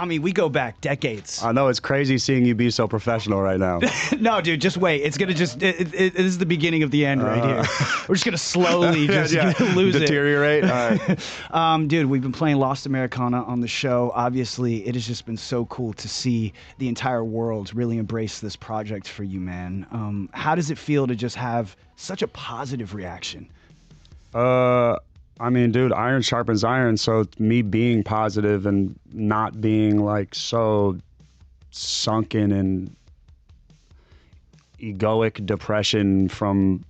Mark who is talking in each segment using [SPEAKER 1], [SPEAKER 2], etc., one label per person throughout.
[SPEAKER 1] I mean, we go back decades.
[SPEAKER 2] I know it's crazy seeing you be so professional right now.
[SPEAKER 1] No, dude, just wait. It's gonna just. It is the beginning of the end right here. We're just gonna slowly just lose
[SPEAKER 2] deteriorate.
[SPEAKER 1] it. All right. Dude, we've been playing Lost Americana on the show. Obviously, it has just been so cool to see the entire world really embrace this project for you, man. How does it feel to just have such a positive reaction?
[SPEAKER 2] I mean, dude, iron sharpens iron. So me being positive and not being like so sunken in egoic depression from,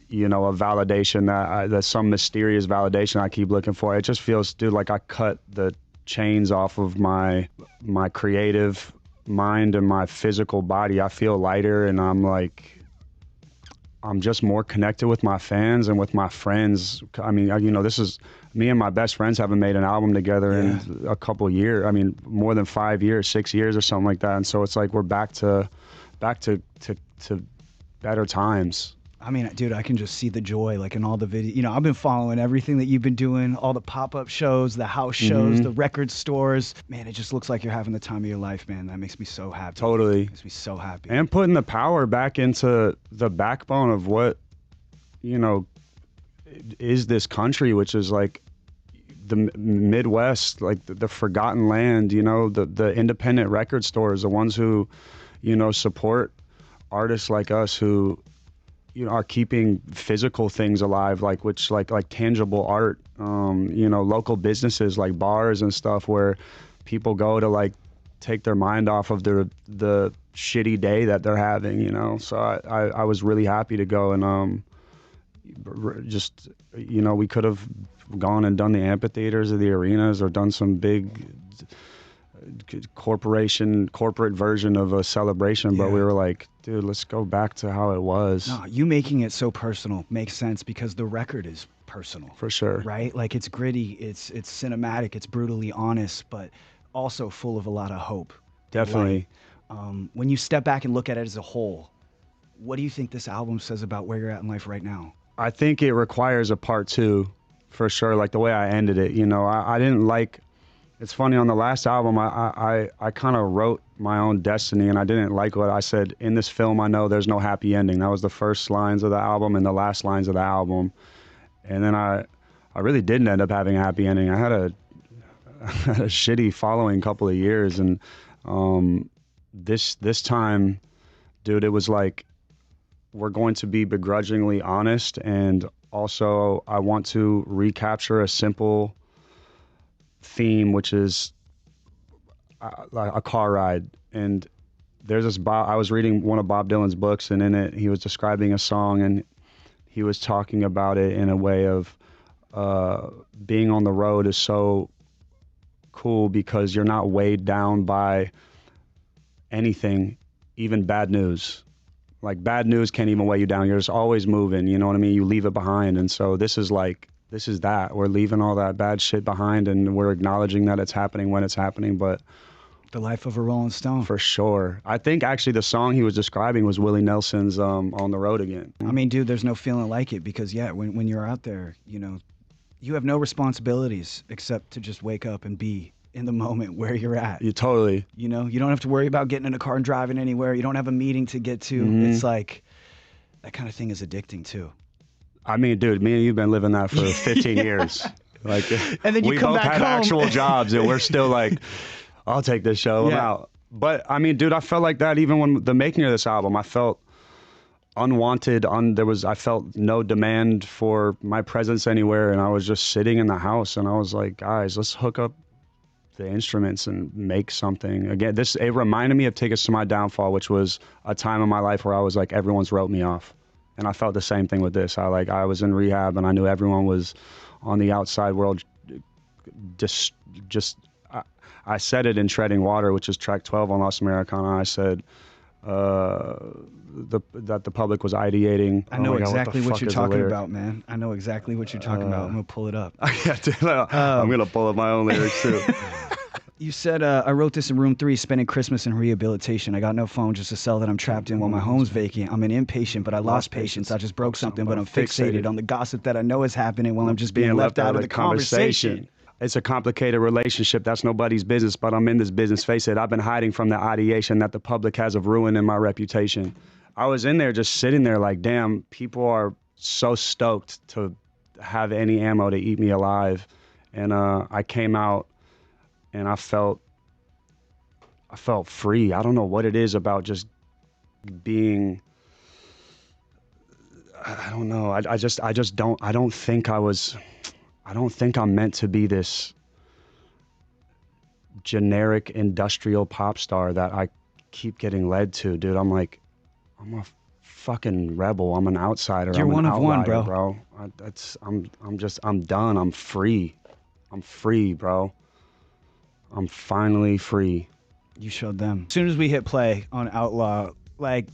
[SPEAKER 2] you know, a validation that's some mysterious validation I keep looking for. It just feels, dude, like I cut the chains off of my creative mind and my physical body. I feel lighter, and I'm just more connected with my fans and with my friends. I mean, you know, this is me and my best friends haven't made an album together in a couple of years. I mean, more than 5 years, 6 years or something like that. And so it's like we're back to better times.
[SPEAKER 1] I mean, dude, I can just see the joy, like in all the videos. You know, I've been following everything that you've been doing, all the pop-up shows, the house shows, the record stores. Man, it just looks like you're having the time of your life, man. That makes me so happy.
[SPEAKER 2] Totally.
[SPEAKER 1] Makes me so happy.
[SPEAKER 2] And putting the power back into the backbone of what, you know, is this country, which is like the Midwest, like the forgotten land, you know, the independent record stores, the ones who, you know, support artists like us who, you know, are keeping physical things alive, like tangible art, you know, local businesses like bars and stuff where people go to like take their mind off of the shitty day that they're having, you know. So I was really happy to go, and just, you know, we could have gone and done the amphitheaters or the arenas or done some big corporate version of a celebration, but we were like, dude, let's go back to how it was.
[SPEAKER 1] No, you making it so personal makes sense because the record is personal.
[SPEAKER 2] For sure.
[SPEAKER 1] Right? Like, it's gritty, it's cinematic, it's brutally honest, but also full of a lot of hope.
[SPEAKER 2] Definitely.
[SPEAKER 1] When you step back and look at it as a whole, what do you think this album says about where you're at in life right now?
[SPEAKER 2] I think it requires a part two, for sure. Like the way I ended it, you know, I didn't like. It's funny, on the last album, I kind of wrote my own destiny, and I didn't like what I said. In this film, I know there's no happy ending. That was the first lines of the album and the last lines of the album. And then I really didn't end up having a happy ending. I had a shitty following couple of years, and this time, dude, it was like, we're going to be begrudgingly honest, and also I want to recapture a simple theme, which is a car ride. And there's this I was reading one of Bob Dylan's books, and in it he was describing a song, and he was talking about it in a way of being on the road is so cool because you're not weighed down by anything, even bad news. Like, bad news can't even weigh you down. You're just always moving, you know what I mean? You leave it behind. And so this is that. We're leaving all that bad shit behind, and we're acknowledging that it's happening when it's happening. But
[SPEAKER 1] the life of a Rolling Stone.
[SPEAKER 2] For sure. I think actually the song he was describing was Willie Nelson's On the Road Again.
[SPEAKER 1] I mean, dude, there's no feeling like it because, when you're out there, you know, you have no responsibilities except to just wake up and be in the moment where you're at.
[SPEAKER 2] You totally.
[SPEAKER 1] You know, you don't have to worry about getting in a car and driving anywhere. You don't have a meeting to get to. It's like, that kind of thing is addicting too.
[SPEAKER 2] I mean, dude, me and you've been living that for 15 years. Like,
[SPEAKER 1] and then you
[SPEAKER 2] we
[SPEAKER 1] come
[SPEAKER 2] both
[SPEAKER 1] back
[SPEAKER 2] had
[SPEAKER 1] home.
[SPEAKER 2] actual jobs, and we're still like, I'll take this show. I'm out. But I mean, dude, I felt like that even when the making of this album. I felt unwanted. I felt no demand for my presence anywhere, and I was just sitting in the house, and I was like, guys, let's hook up the instruments and make something. Again, it reminded me of Tickets to My Downfall, which was a time in my life where I was like, everyone's wrote me off. And I felt the same thing with this. I was in rehab, and I knew everyone was on the outside world. I said it in Treading Water, which is track 12 on Lost Americana. I said that the public was ideating.
[SPEAKER 1] I know exactly what you're talking about, man. I know exactly what you're talking about. I'm gonna pull it up.
[SPEAKER 2] I'm gonna pull up my own lyrics too.
[SPEAKER 1] You said, I wrote this in room 3, spending Christmas in rehabilitation. I got no phone, just a cell that I'm trapped in while my home's vacant. I'm an impatient, but I lost patience. I just broke something, but I'm fixated on the gossip that I know is happening while I'm just being left out of the conversation.
[SPEAKER 2] it's a complicated relationship. That's nobody's business, but I'm in this business. Face it, I've been hiding from the ideation that the public has of ruining my reputation. I was in there just sitting there like, damn, people are so stoked to have any ammo to eat me alive. And I came out and I felt free. I don't know what it is about just being, I don't know. I just don't, I don't think I'm meant to be this generic industrial pop star that I keep getting led to, dude. I'm like, I'm a fucking rebel. I'm an outsider.
[SPEAKER 1] You're
[SPEAKER 2] I'm an
[SPEAKER 1] one of one,
[SPEAKER 2] outlier,
[SPEAKER 1] bro.
[SPEAKER 2] bro. I'm done. I'm free. I'm free, bro. I'm finally free.
[SPEAKER 1] You showed them. As soon as we hit play on Outlaw, like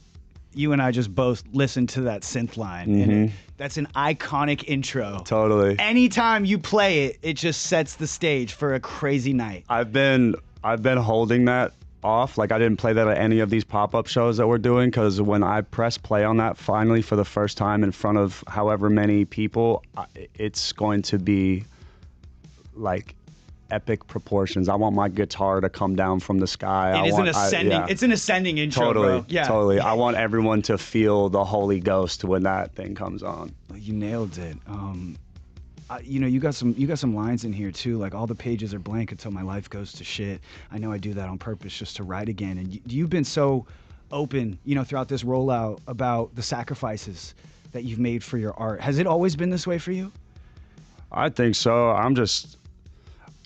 [SPEAKER 1] you and I just both listened to that synth line, and that's an iconic intro.
[SPEAKER 2] Totally.
[SPEAKER 1] Anytime you play it, it just sets the stage for a crazy night.
[SPEAKER 2] I've been holding that off. Like I didn't play that at any of these pop-up shows that we're doing, because when I press play on that finally for the first time in front of however many people, it's going to be like epic proportions. I want my guitar to come down from the sky.
[SPEAKER 1] It's an ascending intro,
[SPEAKER 2] Totally,
[SPEAKER 1] bro. Yeah.
[SPEAKER 2] totally. I want everyone to feel the Holy Ghost when that thing comes on.
[SPEAKER 1] You nailed it. You know, you got some lines in here too, like all the pages are blank until my life goes to shit. I know I do that on purpose just to write again. And you've been so open, you know, throughout this rollout about the sacrifices that you've made for your art. Has it always been this way for you?
[SPEAKER 2] I think so.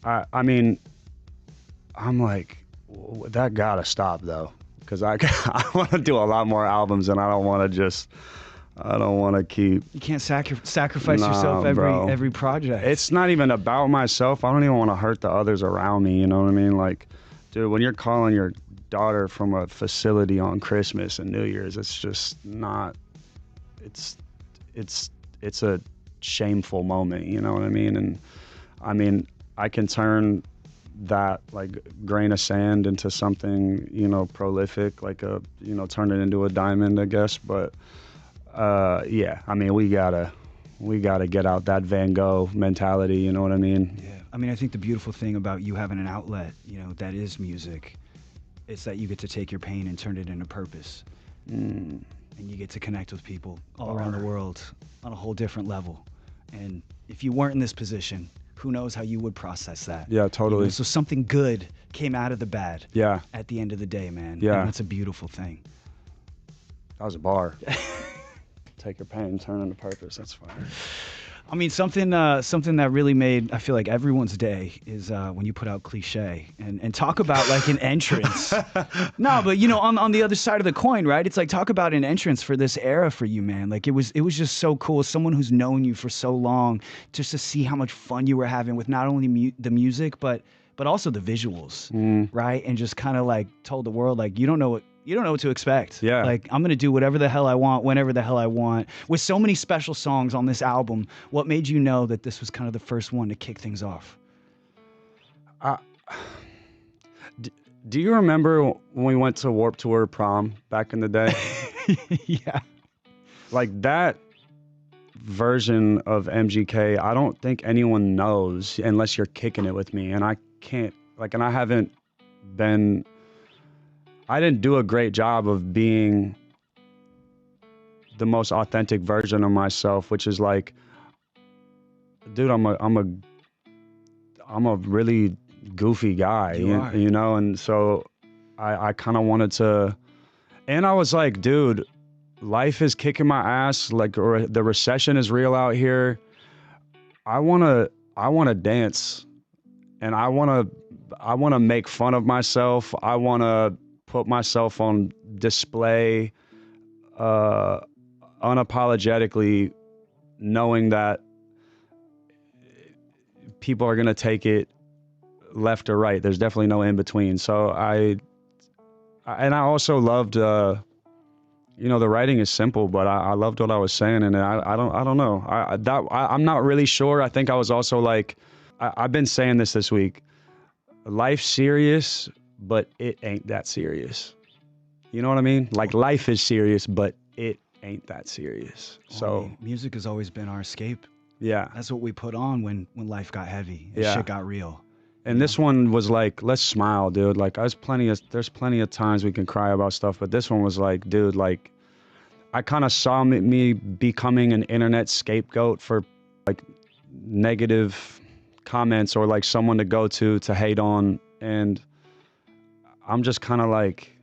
[SPEAKER 2] I mean, I'm like, that gotta stop though, because I want to do a lot more albums, and I don't want to keep.
[SPEAKER 1] You can't sacrifice yourself every project.
[SPEAKER 2] It's not even about myself. I don't even want to hurt the others around me. You know what I mean? Like, dude, when you're calling your daughter from a facility on Christmas and New Year's, it's just not. It's a shameful moment. You know what I mean? And I mean, I can turn that like grain of sand into something, you know, prolific, like turn it into a diamond, I guess. But yeah, I mean, we gotta get out that Van Gogh mentality. You know what I mean?
[SPEAKER 1] Yeah. I mean, I think the beautiful thing about you having an outlet, you know, that is music, is that you get to take your pain and turn it into purpose. And you get to connect with people all around the world on a whole different level. And if you weren't in this position, who knows how you would process that?
[SPEAKER 2] Yeah, totally.
[SPEAKER 1] You know, so something good came out of the bad.
[SPEAKER 2] Yeah.
[SPEAKER 1] At the end of the day, man.
[SPEAKER 2] Yeah.
[SPEAKER 1] And that's a beautiful thing.
[SPEAKER 2] That was a bar. Take your pain, turn it into purpose. That's fire.
[SPEAKER 1] I mean, something that really made, I feel like, everyone's day is when you put out Cliche and talk about like an entrance. No, but you know, on the other side of the coin, right? It's like, talk about an entrance for this era for you, man. Like it was just so cool. As someone who's known you for so long, just to see how much fun you were having with not only the music, but also the visuals, right? And just kind of like told the world, like, you don't know what to expect.
[SPEAKER 2] Yeah.
[SPEAKER 1] Like, I'm going to do whatever the hell I want, whenever the hell I want. With so many special songs on this album, what made you know that this was kind of the first one to kick things off?
[SPEAKER 2] Do you remember when we went to Warped Tour prom back in the day?
[SPEAKER 1] Yeah.
[SPEAKER 2] Like that version of MGK, I don't think anyone knows unless you're kicking it with me. And I can't, like, and I didn't do a great job of being the most authentic version of myself, which is like, dude, I'm a really goofy guy, you know? And so I kind of wanted to, and I was like, dude, life is kicking my ass. Like, the recession is real out here. I want to dance, and I want to make fun of myself. I want to put myself on display unapologetically, knowing that people are going to take it left or right. There's definitely no in between. So I also loved, you know, the writing is simple, but I loved what I was saying. And I don't know. I'm not really sure. I think I was also like, I've been saying this week, life's serious, but it ain't that serious. You know what I mean? Like, life is serious, but it ain't that serious. So
[SPEAKER 1] music has always been our escape.
[SPEAKER 2] Yeah.
[SPEAKER 1] That's what we put on when life got heavy and
[SPEAKER 2] Yeah.
[SPEAKER 1] shit got real.
[SPEAKER 2] And this one was like, let's smile, dude. Like, there's plenty of times we can cry about stuff, but this one was like, dude, like, I kind of saw me becoming an internet scapegoat for like negative comments or like someone to go to hate on, and I'm just kind of like,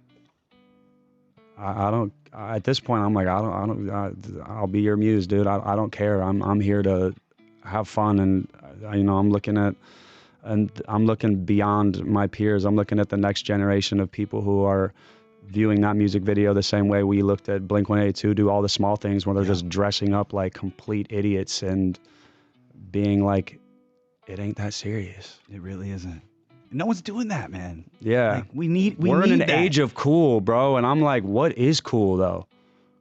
[SPEAKER 2] I don't. At this point, I'm like, I'll be your muse, dude. I don't care. I'm here to have fun, and I'm looking at. And I'm looking beyond my peers. I'm looking at the next generation of people who are viewing that music video the same way we looked at Blink-182 do all the small things where they're just dressing up like complete idiots and being like, it ain't that serious.
[SPEAKER 1] It really isn't. No one's doing that, man.
[SPEAKER 2] Yeah.
[SPEAKER 1] Like, we're
[SPEAKER 2] in an
[SPEAKER 1] that.
[SPEAKER 2] age of cool, bro. And I'm like, what is cool though?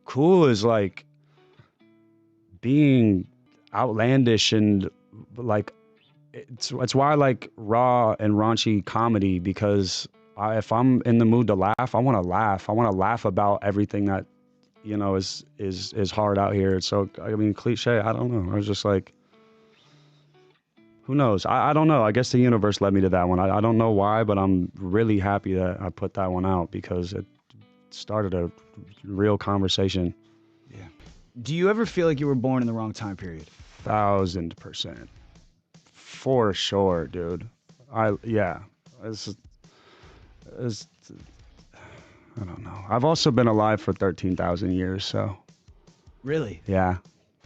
[SPEAKER 2] Cool is like being outlandish and like, it's why I like raw and raunchy comedy, because if I'm in the mood to laugh, I want to laugh. I want to laugh about everything that, is hard out here. So, I mean, cliche, I don't know. I was just like, who knows? I don't know. I guess the universe led me to that one. I don't know why, but I'm really happy that I put that one out because it started a real conversation.
[SPEAKER 1] Yeah. Do you ever feel like you were born in the wrong time period?
[SPEAKER 2] 1000%. For sure, dude. It's I don't know. I've also been alive for 13,000 years, so.
[SPEAKER 1] Really?
[SPEAKER 2] Yeah.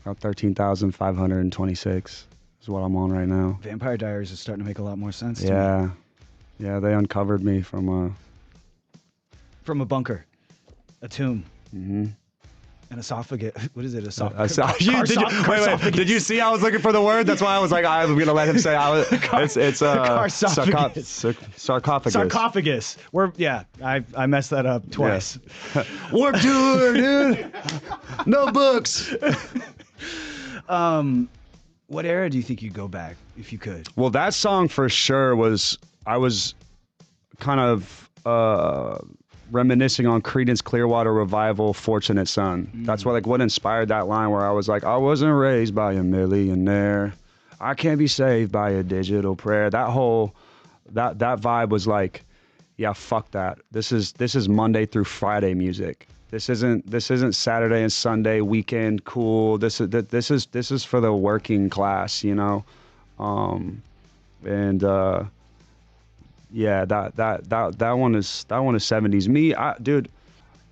[SPEAKER 2] About 13,526 is what I'm on right now.
[SPEAKER 1] Vampire Diaries is starting to make a lot more sense to me.
[SPEAKER 2] Yeah. Yeah, they uncovered me from a
[SPEAKER 1] bunker, a tomb.
[SPEAKER 2] Mm-hmm.
[SPEAKER 1] An esophagus. What is it? Esophagus.
[SPEAKER 2] Did you see I was looking for the word? That's why I was like, I was going to let him say it's sarcophagus.
[SPEAKER 1] Sarcophagus. I messed that up twice.
[SPEAKER 2] Yeah. Warp tour, dude. No books.
[SPEAKER 1] What era do you think you'd go back if you could?
[SPEAKER 2] Well, that song for sure I was kind of reminiscing on Creedence Clearwater Revival, Fortunate Son. That's what inspired that line where I was like, I wasn't raised by a millionaire. I can't be saved by a digital prayer. That whole, that vibe was like, yeah, fuck that. This is Monday through Friday music. This isn't Saturday and Sunday weekend cool. This is for the working class, Yeah, that one is 70s. Me, dude,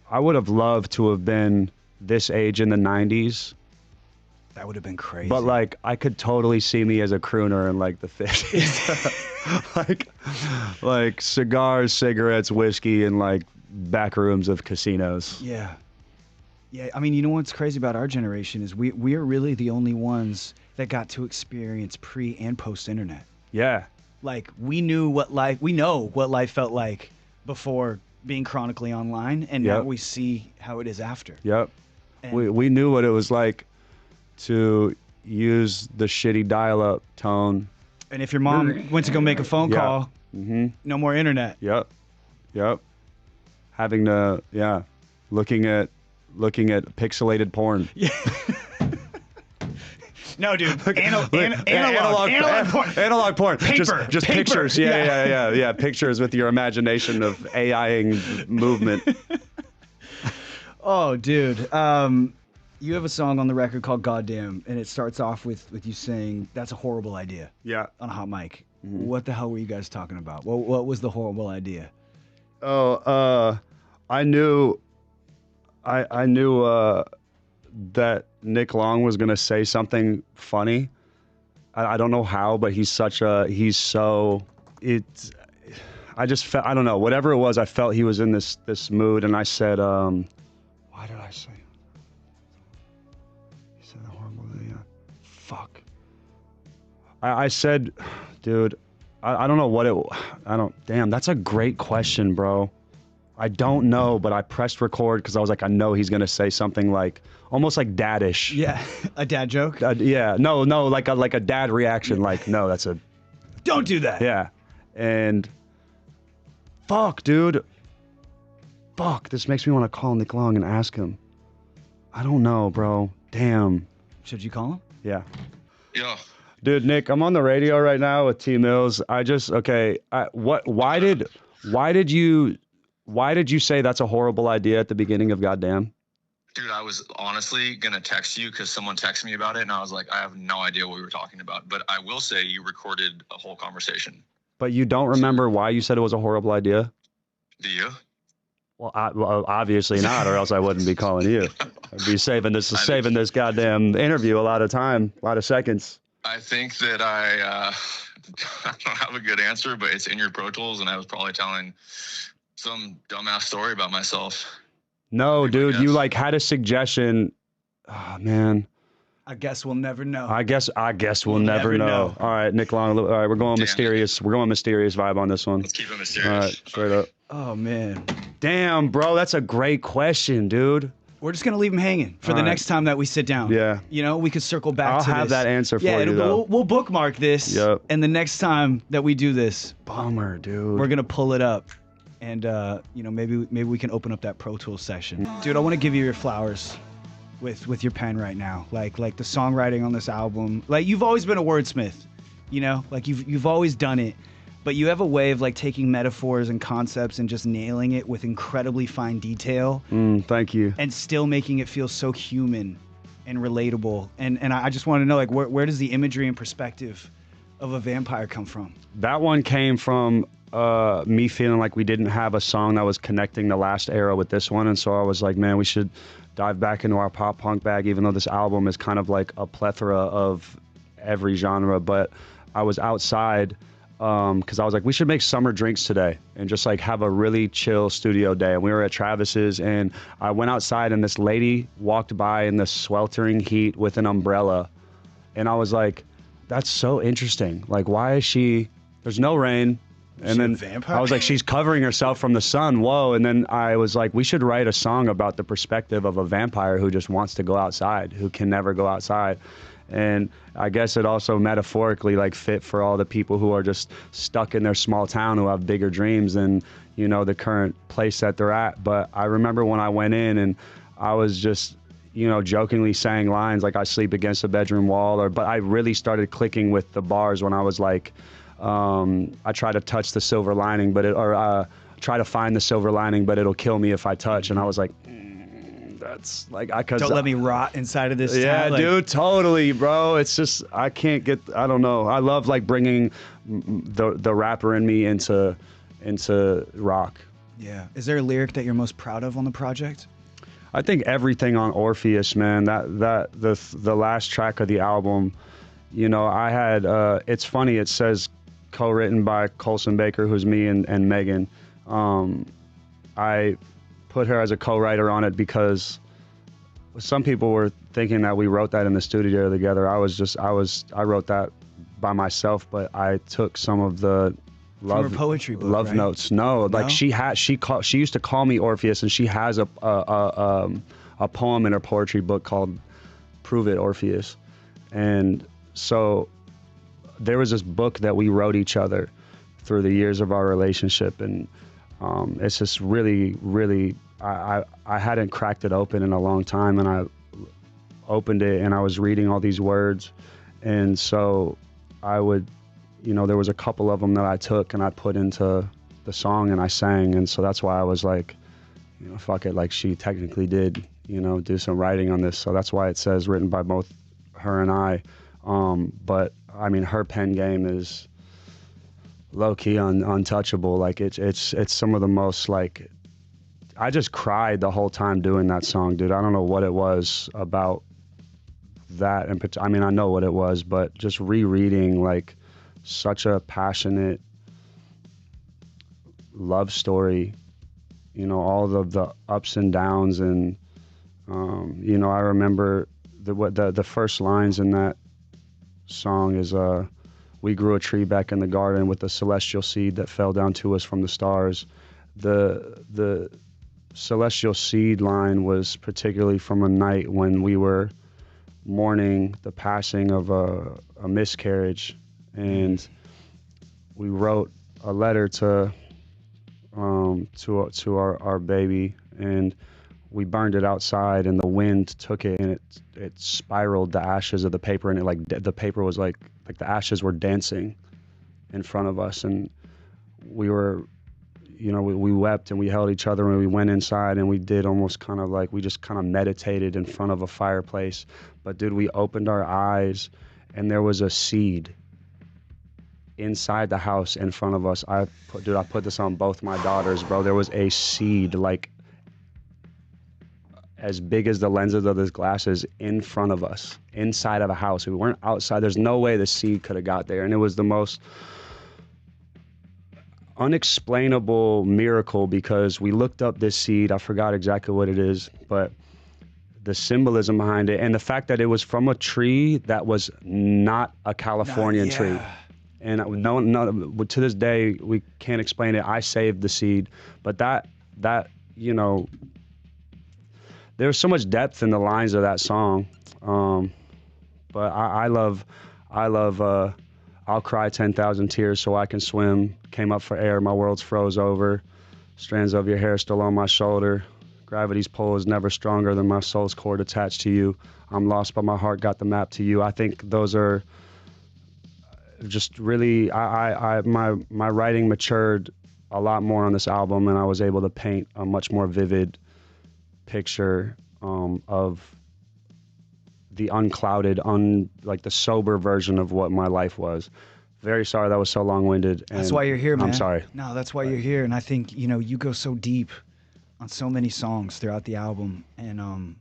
[SPEAKER 2] I would have loved to have been this age in the 90s.
[SPEAKER 1] That would have been crazy.
[SPEAKER 2] But like, I could totally see me as a crooner in like the 50s. like cigars, cigarettes, whiskey, and like back rooms of casinos.
[SPEAKER 1] Yeah. Yeah, I mean, you know what's crazy about our generation is we are really the only ones that got to experience pre and post internet.
[SPEAKER 2] Yeah.
[SPEAKER 1] Like we know what life felt like before being chronically online, and now we see how it is after.
[SPEAKER 2] Yep.
[SPEAKER 1] And
[SPEAKER 2] we knew what it was like to use the shitty dial-up tone.
[SPEAKER 1] And if your mom went to go make a phone call, no more internet.
[SPEAKER 2] Yep. Having to, looking at pixelated porn.
[SPEAKER 1] Yeah. No, dude. Analog
[SPEAKER 2] porn.
[SPEAKER 1] Paper.
[SPEAKER 2] Just
[SPEAKER 1] Paper.
[SPEAKER 2] Pictures. Yeah. Pictures with your imagination of AIing movement.
[SPEAKER 1] Oh, dude. You have a song on the record called Goddamn, and it starts off with you saying, that's a horrible idea.
[SPEAKER 2] Yeah.
[SPEAKER 1] On a hot mic. What the hell were you guys talking about? What was the horrible idea?
[SPEAKER 2] Oh, I knew that Nick Long was going to say something funny. I don't know how, but I just felt, I don't know, whatever it was, I felt he was in this mood, and I said, why did I say? He said a horrible thing. Fuck. I said, dude, I don't know what damn, that's a great question, bro. I don't know, but I pressed record because I was like, I know he's going to say something like, almost like daddish.
[SPEAKER 1] Yeah, a dad joke?
[SPEAKER 2] Yeah, no, like a dad reaction, like, no, that's a...
[SPEAKER 1] Don't do that!
[SPEAKER 2] Yeah, and... Fuck, dude. Fuck, this makes me want to call Nick Long and ask him. I don't know, bro. Damn.
[SPEAKER 1] Should you call him?
[SPEAKER 2] Yeah.
[SPEAKER 3] Yeah,
[SPEAKER 2] Dude, Nick, I'm on the radio right now with T Mills. I just okay. Why did you why did you say that's a horrible idea at the beginning of Goddamn?
[SPEAKER 3] dude, I was honestly gonna text you because someone texted me about it, and I was like, I have no idea what we were talking about. But I will say you recorded a whole conversation.
[SPEAKER 2] But you don't
[SPEAKER 3] So,
[SPEAKER 2] remember why you said it was a horrible idea?
[SPEAKER 3] do you?
[SPEAKER 2] Well, obviously not, or else I wouldn't be calling you. I'd be
[SPEAKER 3] I think
[SPEAKER 2] saving this goddamn interview a lot of time, a lot of seconds.
[SPEAKER 3] I think that I don't have a good answer, but it's in your Pro Tools, and I was probably telling some dumbass story about myself.
[SPEAKER 2] No,
[SPEAKER 3] That'd be my
[SPEAKER 2] dude, you
[SPEAKER 3] guess.
[SPEAKER 2] like had a suggestion. Oh man.
[SPEAKER 1] I guess we'll never know.
[SPEAKER 2] I guess we'll
[SPEAKER 1] We'll
[SPEAKER 2] never
[SPEAKER 1] never
[SPEAKER 2] know.
[SPEAKER 1] know.
[SPEAKER 2] All right, Nick Long. All right, we're going
[SPEAKER 3] Damn it.
[SPEAKER 2] mysterious. We're going mysterious vibe on this one.
[SPEAKER 3] Let's keep it
[SPEAKER 2] All
[SPEAKER 3] mysterious.
[SPEAKER 2] right, straight up.
[SPEAKER 1] Oh man,
[SPEAKER 2] Damn, bro, that's a great question, dude.
[SPEAKER 1] we're just gonna leave him hanging for
[SPEAKER 2] All
[SPEAKER 1] the
[SPEAKER 2] right.
[SPEAKER 1] next time that we sit down.
[SPEAKER 2] Yeah.
[SPEAKER 1] You know, we could circle back
[SPEAKER 2] I'll
[SPEAKER 1] to
[SPEAKER 2] have
[SPEAKER 1] this.
[SPEAKER 2] that answer for
[SPEAKER 1] yeah,
[SPEAKER 2] you, though.
[SPEAKER 1] we'll bookmark this.
[SPEAKER 2] Yep.
[SPEAKER 1] And the next time that we do this,
[SPEAKER 2] Bummer, dude.
[SPEAKER 1] we're gonna pull it up, and you know, maybe we can open up that Pro Tools session. Dude, I want to give you your flowers with your pen right now. Like the songwriting on this album. Like you've always been a wordsmith, you know, like you've always done it. But you have a way of like taking metaphors and concepts and just nailing it with incredibly fine detail
[SPEAKER 2] Thank you.
[SPEAKER 1] and still making it feel so human and relatable. And I just want to know, like, where does the imagery and perspective of a vampire come from?
[SPEAKER 2] That one came from me feeling like we didn't have a song that was connecting the last era with this one, and so I was like, man, we should dive back into our pop punk bag, even though this album is kind of like a plethora of every genre. But I was outside because I was like, we should make summer drinks today and just like have a really chill studio day. And we were at Travis's, and I went outside, and this lady walked by in the sweltering heat with an umbrella, and I was like, that's so interesting. Like, why is she? There's no rain. And
[SPEAKER 1] she a
[SPEAKER 2] then
[SPEAKER 1] vampire?
[SPEAKER 2] I was like, she's covering herself from the sun. Whoa. And then I was like, we should write a song about the perspective of a vampire who just wants to go outside, who can never go outside. And I guess it also metaphorically like fit for all the people who are just stuck in their small town, who have bigger dreams than, you know, the current place that they're at. But I remember when I went in and I was just, you know, jokingly saying lines like I sleep against a bedroom wall, but I really started clicking with the bars when I was like, I try to touch the silver lining, try to find the silver lining, but it'll kill me if I touch. And I was like, that's like,
[SPEAKER 1] Don't let me rot inside of this
[SPEAKER 2] yeah,
[SPEAKER 1] town. Like,
[SPEAKER 2] dude, totally, bro. It's just, I don't know. I love like bringing the rapper in me into rock.
[SPEAKER 1] yeah. Is there a lyric that you're most proud of on the project?
[SPEAKER 2] I think everything on Orpheus, man, the last track of the album, you know, I had, it's funny, it says co-written by Colson Baker, who's me and Megan. I put her as a co-writer on it because some people were thinking that we wrote that in the studio together. I wrote that by myself, but I took some of the
[SPEAKER 1] From her poetry book,
[SPEAKER 2] love
[SPEAKER 1] right?
[SPEAKER 2] notes. No, like
[SPEAKER 1] No?
[SPEAKER 2] she used to call me Orpheus, and she has a poem in her poetry book called Prove It, Orpheus. And so there was this book that we wrote each other through the years of our relationship, and it's just really, really, I hadn't cracked it open in a long time, and I opened it and I was reading all these words, and so I would, you know, there was a couple of them that I took and I put into the song and I sang, and so that's why I was like, you know, fuck it, like she technically did, you know, do some writing on this, so that's why it says written by both her and I. But I mean, her pen game is low-key untouchable. Like it's some of the most, like, I just cried the whole time doing that song, dude. I don't know what it was about that, and I mean, I know what it was, but just rereading like such a passionate love story, you know, all the ups and downs, and you know, I remember the first lines in that song is we grew a tree back in the garden with a celestial seed that fell down to us from the stars. The celestial seed line was particularly from a night when we were mourning the passing of a miscarriage, and we wrote a letter to our baby, and we burned it outside, and the wind took it, and it spiraled the ashes of the paper, and it like the paper was like the ashes were dancing in front of us, and we were, you know, we wept and we held each other, and we went inside and we did almost kind of like, we just kind of meditated in front of a fireplace. But dude, we opened our eyes and there was a seed inside the house in front of us. I put this on both my daughters, bro. There was a seed like as big as the lenses of those glasses in front of us, inside of a house. We weren't outside. There's no way the seed could have got there. And it was the most unexplainable miracle, because we looked up this seed. I forgot exactly what it is, but the symbolism behind it and the fact that it was from a tree that was not a Californian tree. And no, to this day, we can't explain it. I saved the seed, but that, you know, there's so much depth in the lines of that song. But I love, I'll cry 10,000 tears so I can swim. Came up for air, my world's froze over. Strands of your hair still on my shoulder. Gravity's pull is never stronger than my soul's cord attached to you. I'm lost, but my heart got the map to you. I think those are just really, my writing matured a lot more on this album, and I was able to paint a much more vivid picture of the unclouded, like the sober version of what my life was. Very sorry that was so long-winded.
[SPEAKER 1] That's why you're here, man.
[SPEAKER 2] I'm sorry.
[SPEAKER 1] No, that's why you're here. And I think, you know, you go so deep on so many songs throughout the album. And,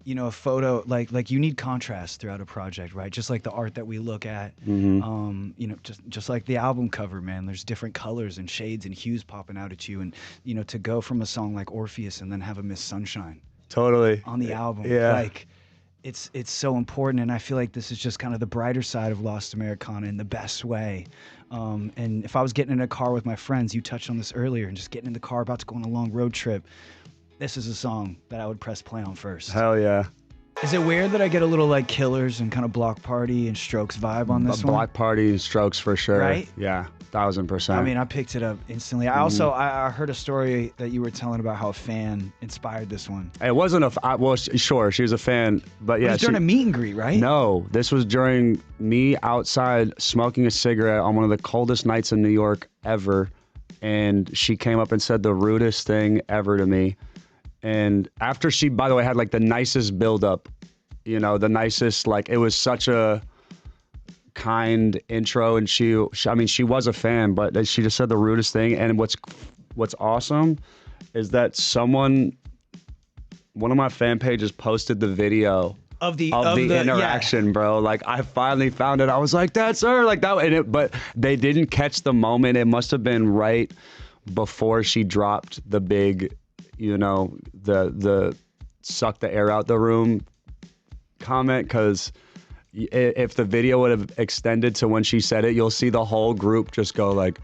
[SPEAKER 1] you know, a photo, like you need contrast throughout a project, right? Just like the art that we look at, you know, just like the album cover, man, there's different colors and shades and hues popping out at you. And, you know, to go from a song like Orpheus and then have a Miss Sunshine
[SPEAKER 2] totally
[SPEAKER 1] on the album,
[SPEAKER 2] yeah,
[SPEAKER 1] like it's so important. And I feel like this is just kind of the brighter side of Lost Americana in the best way. And if I was getting in a car with my friends, you touched on this earlier, and just getting in the car about to go on a long road trip, this is a song that I would press play on first.
[SPEAKER 2] Hell yeah.
[SPEAKER 1] Is it weird that I get a little like Killers and kind of Block Party and Strokes vibe on this one?
[SPEAKER 2] Block Party and Strokes for sure.
[SPEAKER 1] Right?
[SPEAKER 2] Yeah, 1000%.
[SPEAKER 1] I mean, I picked it up instantly. I also, I heard a story that you were telling about how a fan inspired this one.
[SPEAKER 2] It wasn't well, sure, she was a fan, but yeah.
[SPEAKER 1] It was during a meet and greet, right?
[SPEAKER 2] No, this was during me outside smoking a cigarette on one of the coldest nights in New York ever, and she came up and said the rudest thing ever to me. And after she, by the way, had like the nicest build-up, you know, the nicest, like, it was such a kind intro, and she I mean, she was a fan, but she just said the rudest thing. And what's awesome is that one of my fan pages posted the video of the interaction, yeah. Bro. Like, I finally found it. I was like, that's her, like that. But they didn't catch the moment. It must have been right before she dropped the big, you know, the suck the air out the room comment, because if the video would have extended to when she said it, you'll see the whole group just go like,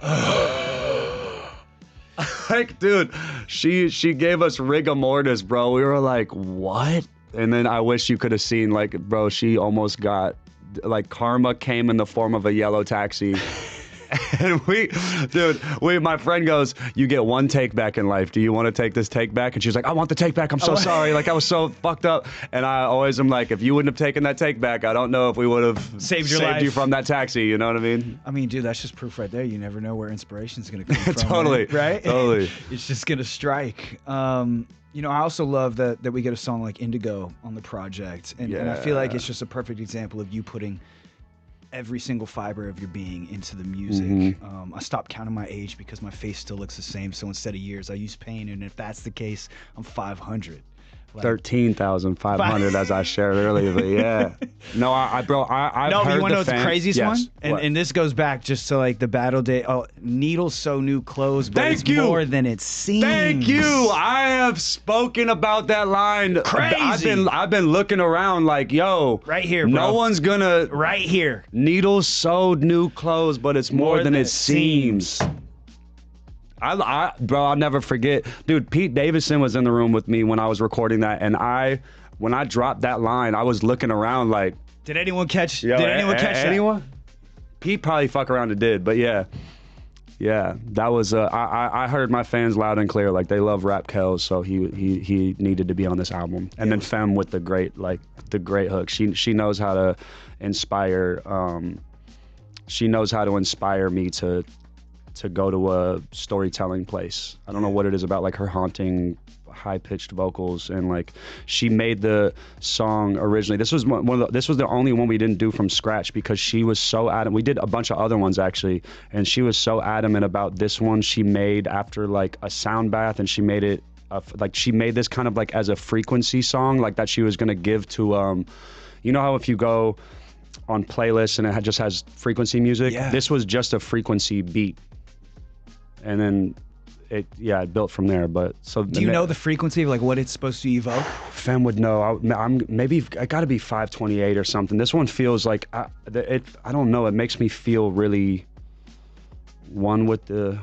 [SPEAKER 2] like, dude, she gave us rigor mortis, bro. We were like, what? And then I wish you could have seen, like, bro, she almost got, like, karma came in the form of a yellow taxi. And my friend goes, you get one take back in life. Do you want to take this take back? And she's like, I want the take back. I'm so sorry. Like, I was so fucked up. And I always am like, if you wouldn't have taken that take back, I don't know if we would have saved you from that taxi. You know what I mean?
[SPEAKER 1] I mean, dude, that's just proof right there. You never know where inspiration's going to come from.
[SPEAKER 2] Totally.
[SPEAKER 1] Right?
[SPEAKER 2] Totally.
[SPEAKER 1] It's just going to strike. You know, I also love that we get a song like Indigo on the project. And I feel like it's just a perfect example of you putting every single fiber of your being into the music. I stopped counting my age because my face still looks the same. So instead of years, I use pain. And if that's the case, I'm 500.
[SPEAKER 2] Like, 13,500 as I shared earlier, but yeah. No, I've
[SPEAKER 1] no,
[SPEAKER 2] heard
[SPEAKER 1] but you want to know
[SPEAKER 2] the
[SPEAKER 1] the craziest one?
[SPEAKER 2] What?
[SPEAKER 1] And this goes back just to like the battle day. Oh, Needles sew new clothes, but it's more than it seems.
[SPEAKER 2] Thank you. I have spoken about that line.
[SPEAKER 1] Crazy.
[SPEAKER 2] I've been looking around like, yo,
[SPEAKER 1] right here, bro.
[SPEAKER 2] No one's gonna.
[SPEAKER 1] Right here.
[SPEAKER 2] Needles sewed new clothes, but it's more than it seems. Bro, I'll never forget. Dude, Pete Davidson was in the room with me when I was recording that, and when I dropped that line, I was looking around like,
[SPEAKER 1] did anyone catch that?
[SPEAKER 2] Anyone? Pete probably fuck around and did, but yeah. Yeah, that was I heard my fans loud and clear, like they love Rap Kells, so he needed to be on this album. And then Femme with the great hook. She knows how to inspire. She knows how to inspire me to go to a storytelling place. I don't know what it is about like her haunting high-pitched vocals, and like she made the song originally. This was this was the only one we didn't do from scratch because she was so adamant. We did a bunch of other ones actually, and she was so adamant about this one. She made after like a sound bath, and she made it like she made this kind of like as a frequency song, like that she was gonna give to you know how if you go on playlists and it just has frequency music, this was just a frequency beat, and then it built from there. But so
[SPEAKER 1] do you know the frequency of like what it's supposed to evoke?
[SPEAKER 2] Femme would know. I'm maybe I got to be 528 or something. This one feels like I don't know. It makes me feel really one with the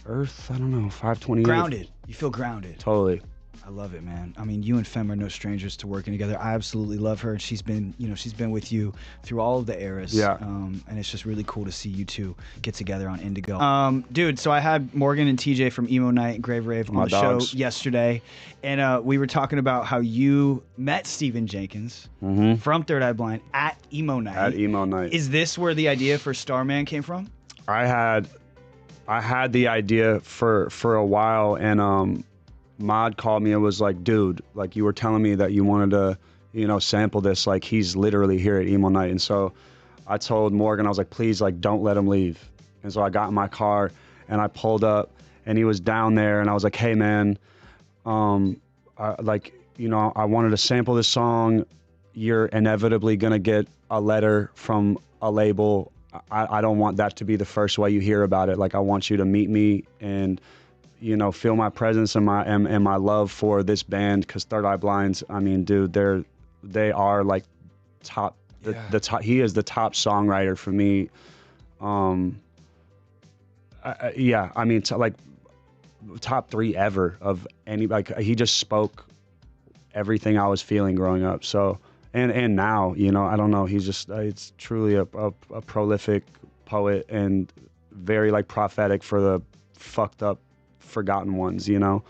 [SPEAKER 2] earth. I don't know. 528.
[SPEAKER 1] Grounded. You feel grounded.
[SPEAKER 2] Totally.
[SPEAKER 1] I love it, man. I mean, you and Femme are no strangers to working together. I absolutely love her. She's been with you through all of the eras.
[SPEAKER 2] Yeah.
[SPEAKER 1] And it's just really cool to see you two get together on Indigo. Dude, so I had Morgan and TJ from Emo Night and Grave Rave on the show yesterday, and we were talking about how you met Stephen Jenkins from Third Eye Blind at Emo Night.
[SPEAKER 2] At Emo Night.
[SPEAKER 1] Is this where the idea for Starman came from?
[SPEAKER 2] I had the idea for a while, and Mod called me and was like, dude, like you were telling me that you wanted to, you know, sample this, like he's literally here at Emo Night. And so I told Morgan, I was like, please, like, don't let him leave. And so I got in my car and I pulled up and he was down there and I was like, hey man, like, you know, I wanted to sample this song. You're inevitably gonna get a letter from a label. I don't want that to be the first way you hear about it. Like I want you to meet me and, you know, feel my presence and my love for this band, because Third Eye Blind, I mean, dude, they are like top. The top. He is the top songwriter for me. Yeah, I mean, like top 3 ever of any. Like he just spoke everything I was feeling growing up. So and now, you know, I don't know. He's just it's truly a prolific poet and very like prophetic for the fucked up, forgotten ones, you know.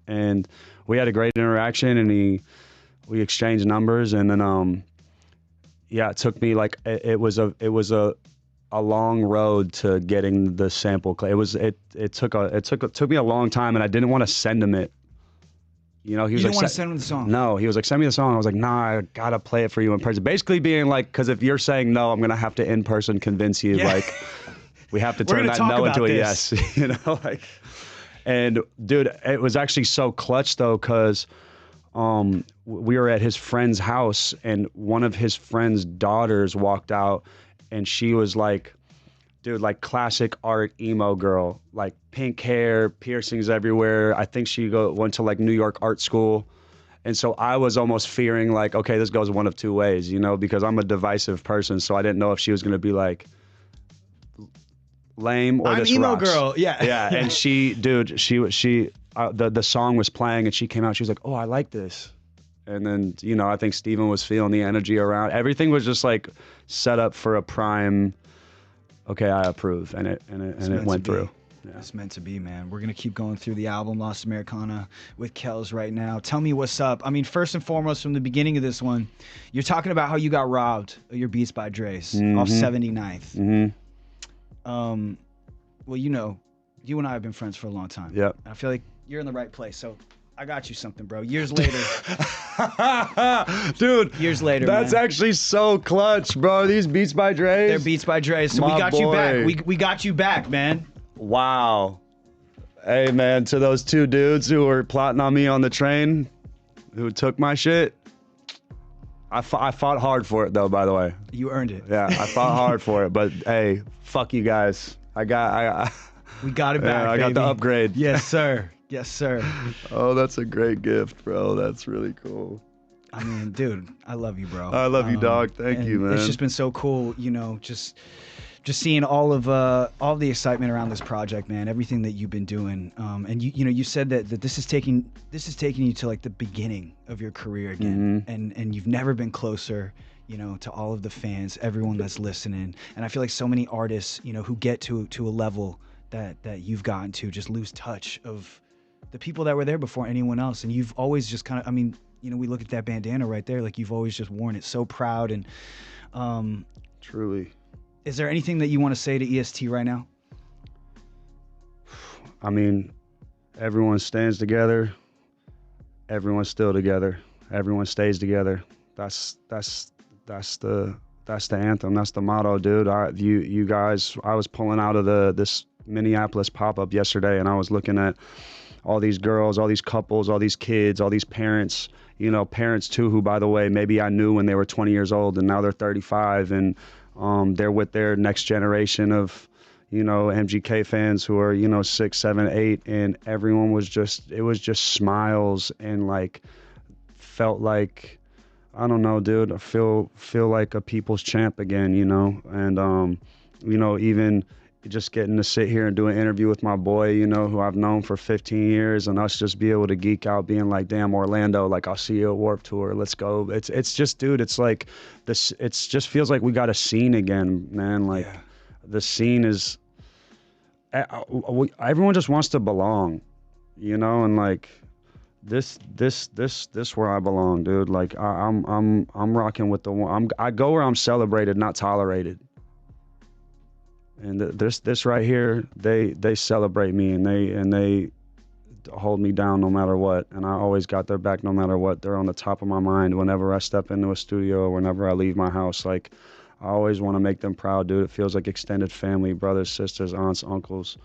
[SPEAKER 2] And we had a great interaction, and we exchanged numbers, and then yeah, it took me like it was a long road to getting the sample. It took me a long time, and I didn't want to send him it. You know, he was
[SPEAKER 1] you
[SPEAKER 2] like,
[SPEAKER 1] didn't want to send him the song.
[SPEAKER 2] No, he was like, send me the song. I was like, nah, I gotta play it for you in person. Basically being like, because if you're saying no, I'm gonna have to in person convince you. Yeah. Like, we have to turn that no into a yes. You know, like. And dude, it was actually so clutch though, because we were at his friend's house, and one of his friend's daughters walked out, and she was like, dude, like classic art emo girl, like pink hair, piercings everywhere. I think she went to like New York art school. And so I was almost fearing like, okay, this goes one of 2 ways, you know, because I'm a divisive person. So I didn't know if she was going to be like lame or this
[SPEAKER 1] emo
[SPEAKER 2] rocks.
[SPEAKER 1] Girl. Yeah.
[SPEAKER 2] Yeah. And the song was playing and she came out, she was like, oh, I like this. And then, you know, I think Steven was feeling the energy around. Everything was just like set up for a prime, okay, I approve. And it went through. Yeah.
[SPEAKER 1] It's meant to be, man. We're going to keep going through the album Lost Americana with Kells right now. Tell me what's up. I mean, first and foremost, from the beginning of this one, you're talking about how you got robbed of your Beats by Dre's off 79th. Well, you know, you and I have been friends for a long time.
[SPEAKER 2] Yep.
[SPEAKER 1] I feel like you're in the right place. So I got you something, bro. Years later.
[SPEAKER 2] Dude.
[SPEAKER 1] Years later,
[SPEAKER 2] that's
[SPEAKER 1] man.
[SPEAKER 2] actually so clutch, bro. These Beats by Dre's.
[SPEAKER 1] They're Beats by Dre's. So
[SPEAKER 2] My
[SPEAKER 1] we got
[SPEAKER 2] boy.
[SPEAKER 1] you back. We got you back, man.
[SPEAKER 2] Wow. Hey, man, to those 2 dudes who were plotting on me on the train, who took my shit, I fought hard for it, though, by the way.
[SPEAKER 1] You earned it.
[SPEAKER 2] Yeah, I fought hard for it, but hey, fuck you guys.
[SPEAKER 1] We got it back,
[SPEAKER 2] I
[SPEAKER 1] baby.
[SPEAKER 2] got the upgrade.
[SPEAKER 1] Yes, sir. Yes, sir.
[SPEAKER 2] Oh, that's a great gift, bro. That's really cool.
[SPEAKER 1] I mean, dude, I love you, bro.
[SPEAKER 2] I love you, dog. Thank you, man.
[SPEAKER 1] It's just been so cool, you know, just seeing all the excitement around this project, man. Everything that you've been doing, and you know, you said that this is taking you to like the beginning of your career again, and you've never been closer. you know, to all of the fans, everyone that's listening. And I feel like so many artists, you know, who get to a level that you've gotten to just lose touch of the people that were there before anyone else. And you've always just kind of, I mean, you know, we look at that bandana right there, like you've always just worn it so proud. And
[SPEAKER 2] Truly.
[SPEAKER 1] is there anything that you want to say to EST right now?
[SPEAKER 2] I mean, everyone stands together. Everyone's still together. Everyone stays together. That's the anthem. That's the motto, dude. You guys. I was pulling out of this Minneapolis pop-up yesterday, and I was looking at all these girls, all these couples, all these kids, all these parents. You know, parents too, who, by the way, maybe I knew when they were 20 years old, and now they're 35, and they're with their next generation of, you know, MGK fans who are, you know, 6, 7, 8, and everyone was just, it was just smiles and like felt like, I don't know, dude, I feel like a people's champ again, you know, and you know, even just getting to sit here and do an interview with my boy, you know, who I've known for 15 years, and us just be able to geek out being like, damn, Orlando, like, I'll see you at Warped Tour, let's go. It's just, dude, it's like this, it's just feels like we got a scene again, man. Like,
[SPEAKER 1] Yeah.
[SPEAKER 2] the scene is, everyone just wants to belong, you know, and like this where I belong, dude. Like I'm rocking with the one. I go where I'm celebrated, not tolerated. And this right here, they celebrate me, and they hold me down no matter what, and I always got their back no matter what. They're on the top of my mind whenever I step into a studio or whenever I leave my house. Like, I always want to make them proud, dude. It feels like extended family, brothers, sisters, aunts, uncles.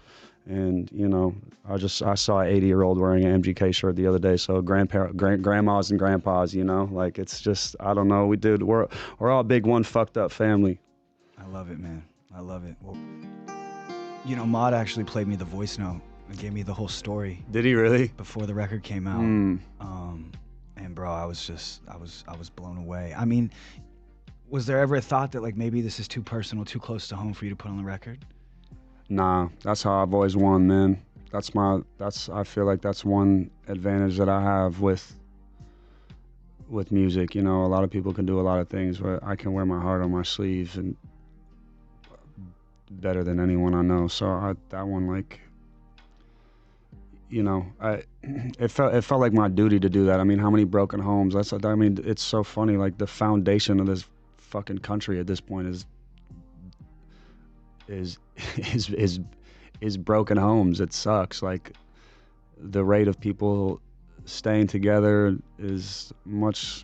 [SPEAKER 2] And, you know, I saw an 80-year-old wearing an MGK shirt the other day. So grandmas and grandpas, you know, like, it's just, I don't know. We're all big one fucked up family.
[SPEAKER 1] I love it, man. I love it. Well, you know, Maud actually played me the voice note and gave me the whole story
[SPEAKER 2] Did he really?
[SPEAKER 1] before the record came out. And bro, I was blown away. I mean, was there ever a thought that like maybe this is too personal, too close to home for you to put on the record?
[SPEAKER 2] Nah, that's how I've always won, man. I feel like that's one advantage that I have with music. You know, a lot of people can do a lot of things, but I can wear my heart on my sleeve and better than anyone I know. So that one, like, you know, it felt like my duty to do that. I mean, how many broken homes? I mean, it's so funny. Like, the foundation of this fucking country at this point is broken homes. It sucks. Like, the rate of people staying together is much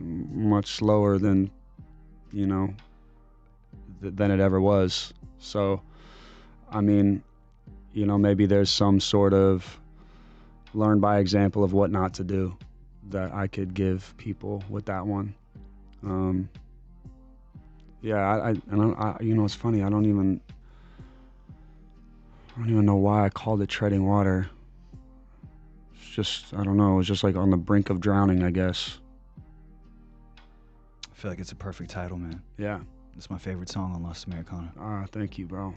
[SPEAKER 2] slower than, you know, than it ever was. So, I mean, you know, maybe there's some sort of learn by example of what not to do that I could give people with that one. Yeah, I you know, it's funny. I don't even know why I called it Treading Water. It's just, I don't know. It was just like on the brink of drowning, I guess.
[SPEAKER 1] I feel like it's a perfect title, man.
[SPEAKER 2] Yeah.
[SPEAKER 1] It's my favorite song on Lost Americana.
[SPEAKER 2] Thank you, bro.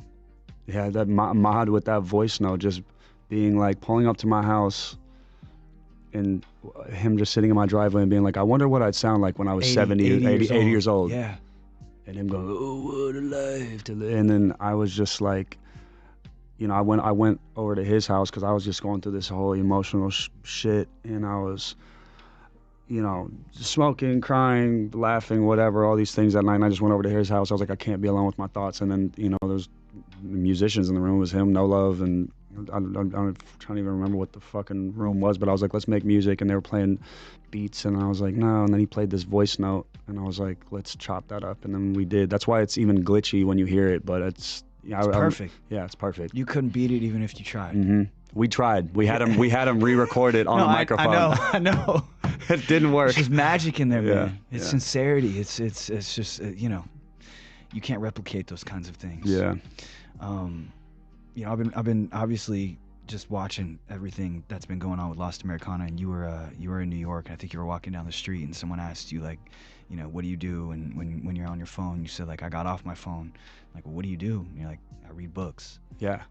[SPEAKER 2] Yeah, that Mod with that voice note, just being like, pulling up to my house and him just sitting in my driveway and being like, I wonder what I'd sound like when I was 80 years old.
[SPEAKER 1] Yeah.
[SPEAKER 2] And him going, oh, what a life to live. And then I was just like, you know, I went over to his house because I was just going through this whole emotional shit, and I was, you know, smoking, crying, laughing, whatever, all these things that night. And I just went over to his house. I was like, I can't be alone with my thoughts. And then, you know, there's musicians in the room. It was him, No Love, and I'm trying to even remember what the fucking room was, but I was like, let's make music. And they were playing beats, and I was like, no. And then he played this voice note, and I was like, let's chop that up. And then we did. That's why it's even glitchy when you hear it, but it's
[SPEAKER 1] perfect.
[SPEAKER 2] Yeah, it's perfect.
[SPEAKER 1] You couldn't beat it even if you tried.
[SPEAKER 2] Mm-hmm. We tried. We had him re-record it on a microphone.
[SPEAKER 1] I know.
[SPEAKER 2] It didn't work.
[SPEAKER 1] There's magic in there, man. It's
[SPEAKER 2] yeah.
[SPEAKER 1] sincerity. It's just you know, you can't replicate those kinds of things.
[SPEAKER 2] Yeah.
[SPEAKER 1] You know, I've been obviously just watching everything that's been going on with Lost Americana, and you were in New York, and I think you were walking down the street, and someone asked you, like, you know, what do you do? And when you're on your phone, you said, like, I got off my phone. Like, well, what do you do? And you're like, I read books.
[SPEAKER 2] Yeah.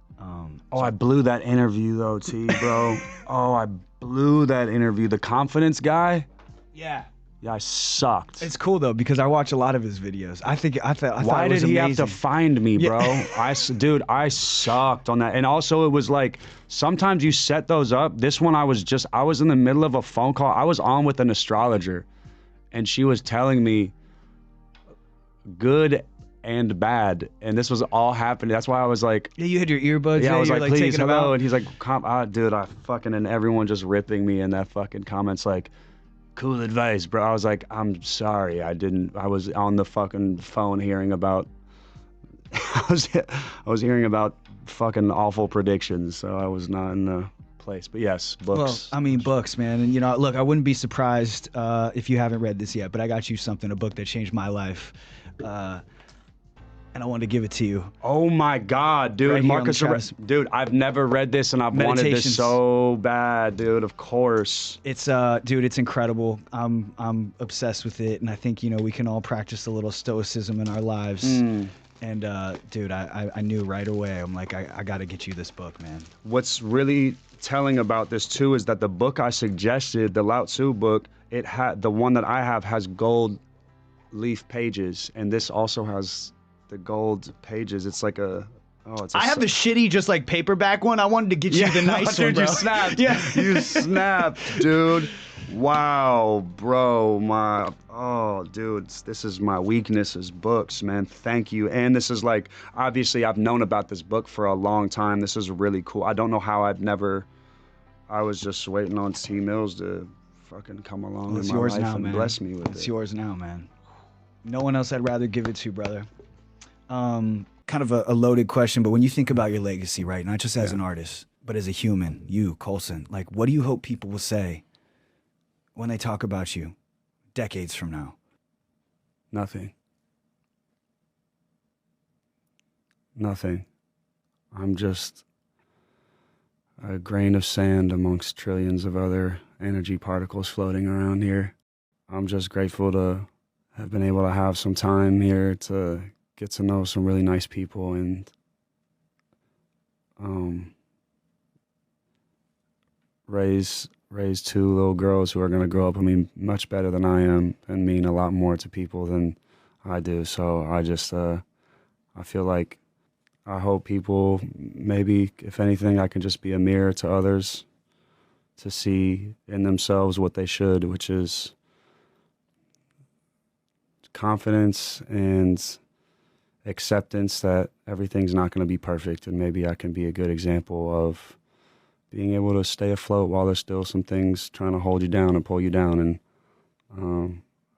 [SPEAKER 2] I blew that interview though, T, bro. I blew that interview. The confidence guy.
[SPEAKER 1] Yeah.
[SPEAKER 2] Yeah, I sucked.
[SPEAKER 1] It's cool though because I watch a lot of his videos. I thought
[SPEAKER 2] Why
[SPEAKER 1] it was
[SPEAKER 2] did he
[SPEAKER 1] amazing.
[SPEAKER 2] have to find me, bro?
[SPEAKER 1] Yeah.
[SPEAKER 2] Dude, I sucked on that. And also it was like, sometimes you set those up. This one I was in the middle of a phone call. I was on with an astrologer and she was telling me good and bad. And this was all happening. That's why I was like,
[SPEAKER 1] Yeah, you had your earbuds.
[SPEAKER 2] yeah, I was
[SPEAKER 1] you're
[SPEAKER 2] like,
[SPEAKER 1] like
[SPEAKER 2] please,
[SPEAKER 1] taking them
[SPEAKER 2] hello.
[SPEAKER 1] out.
[SPEAKER 2] And he's like, dude, and everyone just ripping me in that fucking comments like, cool advice, bro. I was like, I'm sorry. I was on the fucking phone hearing about, I was hearing about fucking awful predictions. So I was not in the place, but yes, books.
[SPEAKER 1] Well, I mean, books, man. And, look, I wouldn't be surprised if you haven't read this yet, but I got you something, a book that changed my life. And I wanted to give it to you.
[SPEAKER 2] Oh my God, dude.
[SPEAKER 1] Right here on
[SPEAKER 2] Marcus
[SPEAKER 1] the
[SPEAKER 2] Aurelius.
[SPEAKER 1] chest.
[SPEAKER 2] Dude, I've never read this and I've wanted this
[SPEAKER 1] Meditations.
[SPEAKER 2] so bad, dude. Of course.
[SPEAKER 1] It's dude, it's incredible. I'm obsessed with it, and I think we can all practice a little stoicism in our lives. And dude, I knew right away. I'm like, I got to get you this book, man.
[SPEAKER 2] What's really telling about this too is that the book I suggested, the Lao Tzu book, the one that I have has gold leaf pages, and this also has the gold pages. It's like
[SPEAKER 1] I have the shitty, just like paperback one. I wanted to get you the nice one,
[SPEAKER 2] dude,
[SPEAKER 1] bro.
[SPEAKER 2] you snapped.
[SPEAKER 1] Yeah,
[SPEAKER 2] You snapped, dude. Wow, bro. Dude, this is my weakness is books, man. Thank you. And this is like, obviously, I've known about this book for a long time. This is really cool. I don't know how I was just waiting on T Mills to fucking come along in
[SPEAKER 1] it's
[SPEAKER 2] my
[SPEAKER 1] yours
[SPEAKER 2] life
[SPEAKER 1] now,
[SPEAKER 2] and
[SPEAKER 1] man.
[SPEAKER 2] bless me with it.
[SPEAKER 1] It's yours now, man. No one else I'd rather give it to, brother. Kind of a loaded question, but when you think about your legacy, right, not just as an artist, but as a human, you, Colson, like, what do you hope people will say when they talk about you decades from now?
[SPEAKER 2] Nothing. Nothing. I'm just a grain of sand amongst trillions of other energy particles floating around here. I'm just grateful to have been able to have some time here to get to know some really nice people and raise two little girls who are going to grow up, I mean, much better than I am and mean a lot more to people than I do. So I just, I feel like I hope people, maybe, if anything, I can just be a mirror to others to see in themselves what they should, which is confidence and acceptance that everything's not going to be perfect, and maybe I can be a good example of being able to stay afloat while there's still some things trying to hold you down and pull you down. And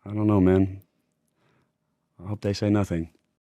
[SPEAKER 2] I don't know, man. I hope they say nothing.